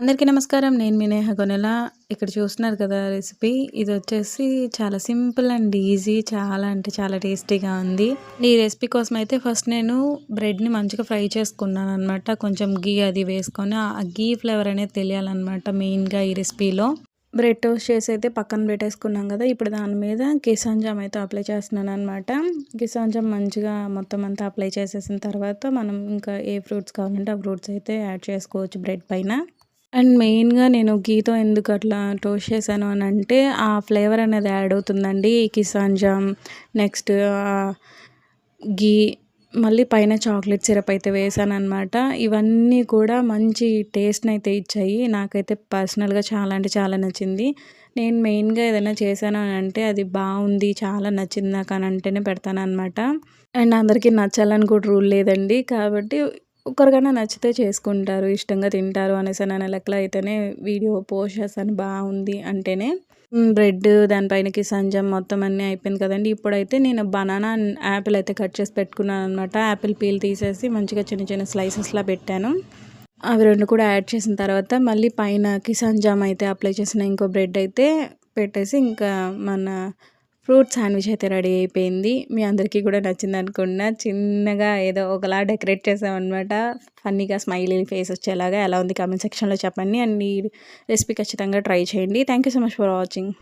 అందరికీ నమస్కారం. నేను మీ నేహ గొనెల. ఇక్కడ చూస్తున్నారు కదా రెసిపీ. ఇదొచ్చేసి చాలా సింపుల్ అండ్ ఈజీ. చాలా అంటే చాలా టేస్టీగా ఉంది. ఈ రెసిపీ కోసం అయితే ఫస్ట్ నేను బ్రెడ్‌ని మంచిగా ఫ్రై చేసుకున్నాననమాట. కొంచెం గీ అది వేసుకొని ఆ గీ ఫ్లేవర్ అనేది తెలియాలనమాట మెయిన్‌గా ఈ రెసిపీలో. బ్రెడ్ టోస్ట్ చేసి అయితే పక్కన పెట్టేసుకున్నాం కదా! ఇప్పుడు దాని మీద కిసాన్ జామ్ అయితే అప్లై చేస్తున్నాననమాట. కిసాన్ జామ్ మంచిగా మొత్తం అంతా అప్లై చేసేసిన తర్వాత మనం ఇంకా ఏ ఫ్రూట్స్ కావాలంటే ఆ ఫ్రూట్స్ అయితే యాడ్ చేసుకోవచ్చు బ్రెడ్ పైన. అండ్ మెయిన్‌గా నేను ఘీతో ఎందుకు అట్లా టోస్ట్ చేశాను అనంటే, ఆ ఫ్లేవర్ అనేది యాడ్ అవుతుందండి. ఈ కిసాన్ జామ్, నెక్స్ట్ ఘీ, మళ్ళీ పైన చాక్లెట్ సిరప్ అయితే వేశాననమాట. ఇవన్నీ కూడా మంచి టేస్ట్‌నైతే ఇచ్చాయి. నాకైతే పర్సనల్‌గా చాలా అంటే చాలా నచ్చింది. నేను మెయిన్‌గా ఏదైనా చేశాను అనంటే, అది బావుంది, చాలా నచ్చింది నాకని అంటేనే పెడతాననమాట. అండ్ అందరికీ నచ్చాలని కూడా రూల్ లేదండి. కాబట్టి ఒకరికైనా నచ్చితే చేసుకుంటారు, ఇష్టంగా తింటారు అనేసననే లెక్కలో అయితేనే వీడియో పోస్ట్ చేశాను బావుంది అంటేనే. బ్రెడ్ దానిపైన కిసాన్ జామ్ మొత్తం అన్నీ అయిపోయింది కదండీ! ఇప్పుడైతే నేను బనానా అండ్ యాపిల్ అయితే కట్ చేసి పెట్టుకున్నాననమాట. యాపిల్ పీల్ తీసేసి మంచిగా చిన్న చిన్న స్లైసెస్‌లా పెట్టాను. అవి 2 కూడా యాడ్ చేసిన తర్వాత మళ్ళీ పైన కిసాన్ జామ్ అయితే అప్లై చేసిన ఇంకో బ్రెడ్ అయితే పెట్టేసి ఇంకా మన ఫ్రూట్ శాండ్విచ్ అయితే రెడీ అయిపోయింది. మీ అందరికీ కూడా నచ్చిందనుకున్నా. చిన్నగా ఏదో ఒకలా డెకరేట్ చేసామనమాట. ఫన్నీగా స్మైలీ ఫేస్ వచ్చేలాగా. ఎలా ఉంది కామెంట్ సెక్షన్‌లో చెప్పండి. అండ్ ఈ రెసిపీ ఖచ్చితంగా ట్రై చేయండి. Thank you so much for watching.